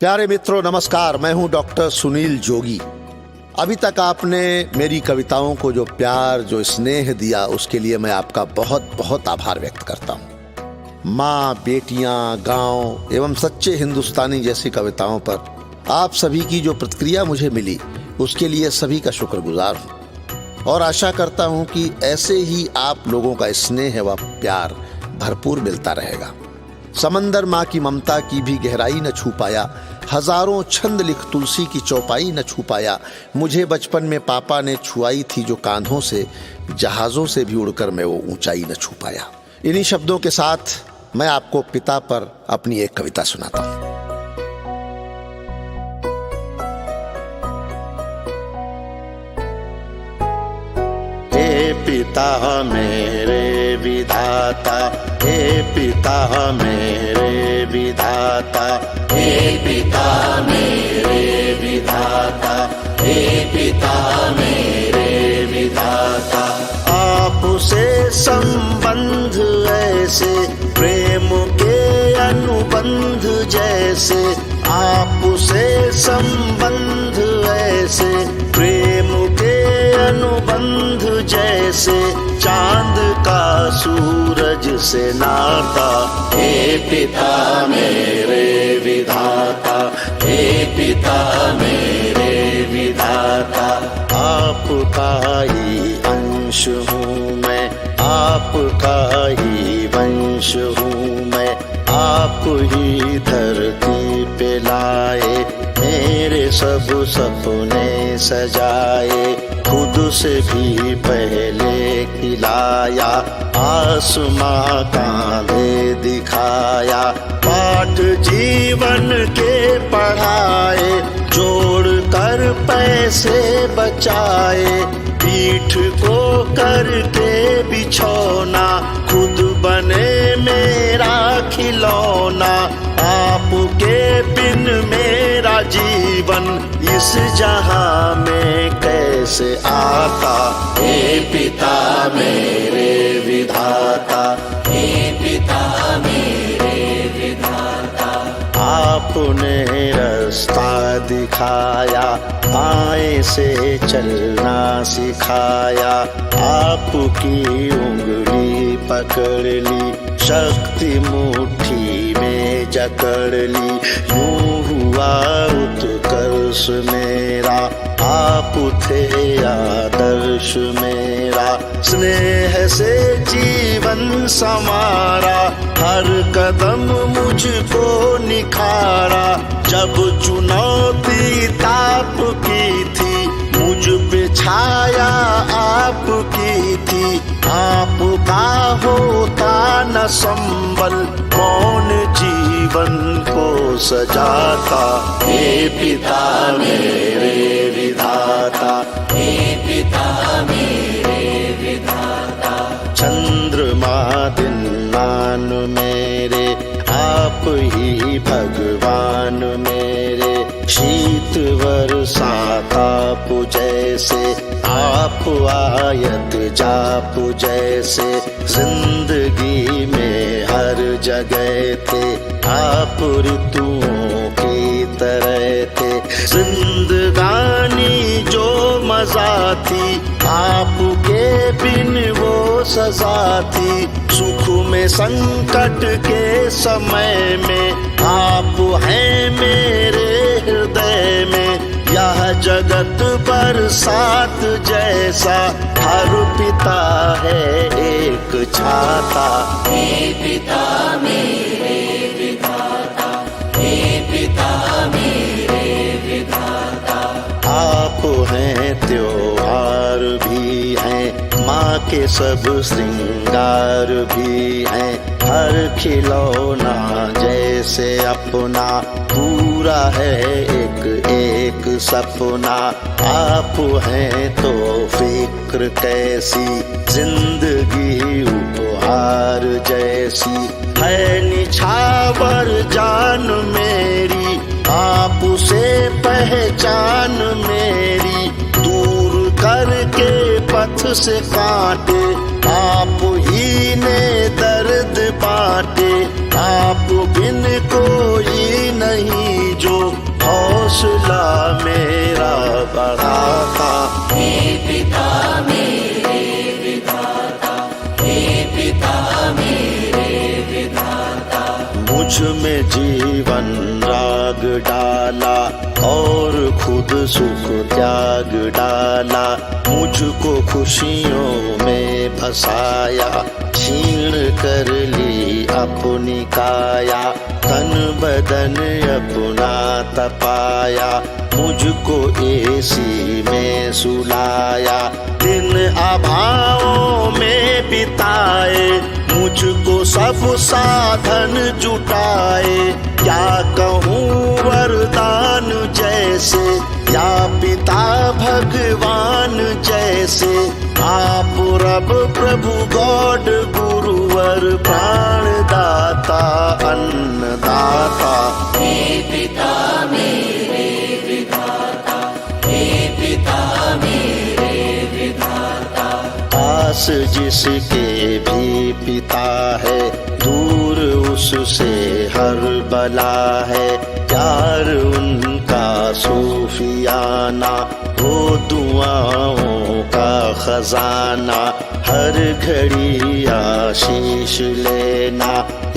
प्यारे मित्रों नमस्कार, मैं हूं डॉक्टर सुनील जोगी। अभी तक आपने मेरी कविताओं को जो प्यार, जो स्नेह दिया, उसके लिए मैं आपका बहुत बहुत आभार व्यक्त करता हूं। माँ, बेटियां, गांव एवं सच्चे हिंदुस्तानी जैसी कविताओं पर आप सभी की जो प्रतिक्रिया मुझे मिली, उसके लिए सभी का शुक्रगुजार हूं और आशा करता हूं कि ऐसे ही आप लोगों का स्नेह व प्यार भरपूर मिलता रहेगा। समंदर माँ की ममता की भी गहराई न छू पाया, हजारों छंद लिख तुलसी की चौपाई न छू पाया। मुझे बचपन में पापा ने छुआई थी जो कांधों से, जहाजों से भी उड़कर मैं वो ऊंचाई न छू पाया। इन्हीं शब्दों के साथ मैं आपको पिता पर अपनी एक कविता सुनाता हूं। हे पिता मेरे विधाता, हे पिता मेरे विधाता, हे पिता मेरे विधाता, हे पिता मेरे विधाता। आपसे संबंध ऐसे, प्रेम के अनुबंध जैसे, आपसे संबंध ऐसे, प्रेम के अनुबंध जैसे, चांद का सूरज से नाता। हे पिता मेरे विधाता, हे पिता मेरे विधाता। आपका ही अंश हूँ मैं, आपका ही वंश हूँ मैं, आप ही धरती पे लाए, मेरे सब सपने सजाए, खुद से भी पहले खिलाया, आसमां कांधे दिखाया, पाठ जीवन के पढ़ाए, जोड़ कर पैसे बचाए, पीठ को करके बिछौना, खुद बने मेरा खिलौना। आपके बिन मेरा जीवन इस जहां में कैसे आता। हे पिता मेरे विधाता, हे पिता मेरे विधाता। आपने रास्ता दिखाया, आए से चलना सिखाया, आपकी उंगली पकड़ ली, शक्ति मुट्ठी में जकड़ ली, यूं हुआ उत्कर्ष मेरा, आप थे आदर्श मेरा। स्नेह से जीवन संवारा, हर कदम मुझको निखारा, जब चुनौती ताप की थी, मुझ पे छाया आपकी थी। आपका होता न संबल, कौन जीवन को सजाता। हे पिता मेरे विधाता, हे पिता मेरे विधाता। चंद्रमा दिन मान मेरे, आप ही भगवान मेरे, शीत बरसात आप जैसे, आप आयत जाप जैसे, जिंदगी में हर जगह थे, आप ऋतुओं की तरह थे, जिंदगानी जो मजा थी, आपके बिन वो सजा थी। सुख में संकट के समय में, आप हैं मेरे हृदय में, यह जगत बरसात जैसा, हर पिता है एक छाता। हे पिता मेरे विधाता, हे पिता मेरे विधाता। आप हैं त्योहार भी हैं, माँ के सब श्रृंगार भी हैं, हर खिलौना जैसे अपना, पूरा है एक एक सपना। आप हैं तो फिक्र कैसी, जिंदगी उपहार जैसी, है निछावर जान मेरी, आपसे पहचान मेरी, दूर करके पथ से कांटे, आप ही दीने दर्द बांटे, आप बिन कोई नहीं जो हौसला मेरा बढ़ाता। हे पिता मेरे विधाता, हे पिता मेरे विधाता। मुझ में जीवन राग डाला और खुद सुख त्याग डाला, मुझको खुशियों में फंसाया, छीण कर ली अपनी काया, तन बदन अपना तपाया, मुझको एसी में सुलाया, दिन अभावों में बिताए, मुझको सब साधन जुटाए, क्या कहूँ वरदान जैसे, या पिता भगवान जैसे, आप रब प्रभु गॉड गुरुवर प्राणदाता अन्नदाता। हे पिता मेरे विधाता, हे पिता मेरे विधाता। पास जिसके भी पिता है, दूर उससे हर बला है, प्यार उनका सूफियाना, वो दुआओं का खजाना, हर घड़ी आशीष लेना,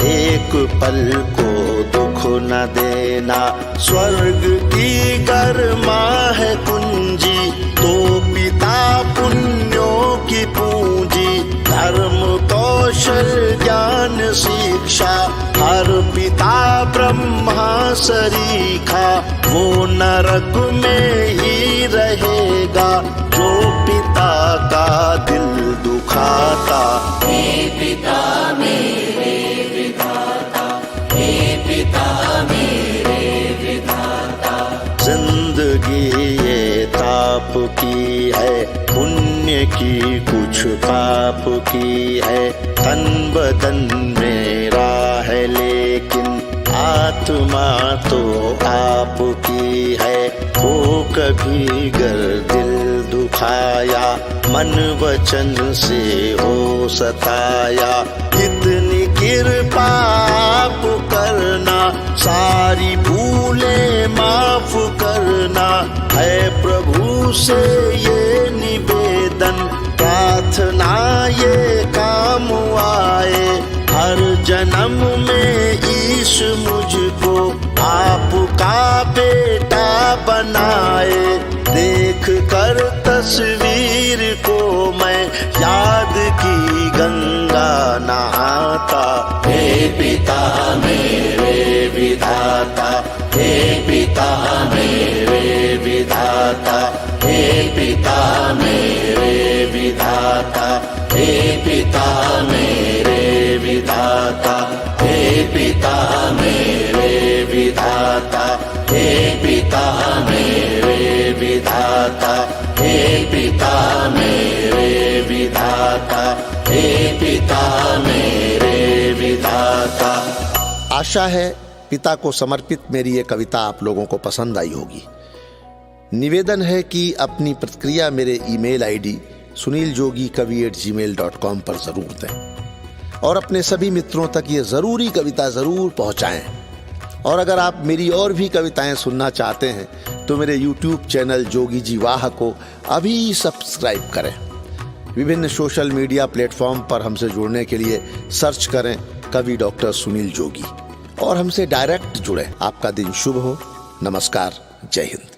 एक पल को दुख न देना, स्वर्ग की गर्मा है कुंजी, तो पिता पुण्यों की पूंजी, धर्म कौशल ज्ञान शिक्षा, हर पिता ब्रह्मा सरीखा, वो नरक में ही रहेगा जो पिता का दिल दुखाता। हे पिता मेरे विधाता, हे पिता मेरे विधाता। जिंदगी ये ताप की है, पुण्य की कुछ पाप की है, तन बदन मेरा है लेकिन आत्मा तो आपकी है, वो कभी गर दिल दुखाया, मन वचन से हो सताया, इतनी कृपा आप करना, सारी भूलें माफ करना, है प्रभु से ये निवेदन, प्रार्थना ये काम आए, हर जन्म में ईश मुझको आपका बेटा बनाए, देख कर तस्वीर को मैं याद की गंगा नहाता। हे पिता मेरे विधाता, हे पिता मेरे विधाता, हे पिता मेरे विधाता, हे पिता मेरे विधाता, हे पिता मेरे विधाता, हे पिता मेरे विधाता, हे पिता मेरे विधाता, हे पिता मेरे विधाता। आशा है पिता को समर्पित मेरी ये कविता आप लोगों को पसंद आई होगी। निवेदन है कि अपनी प्रतिक्रिया मेरे ईमेल आईडी suniljogi@gmail.com पर जरूर दें और अपने सभी मित्रों तक ये जरूरी कविता जरूर पहुंचाएं। और अगर आप मेरी और भी कविताएं सुनना चाहते हैं तो मेरे YouTube चैनल जोगी जी वाह को अभी सब्सक्राइब करें। विभिन्न सोशल मीडिया प्लेटफॉर्म पर हमसे जुड़ने के लिए सर्च करें कवि डॉक्टर सुनील जोगी और हमसे डायरेक्ट जुड़े। आपका दिन शुभ हो। नमस्कार। जय हिंद।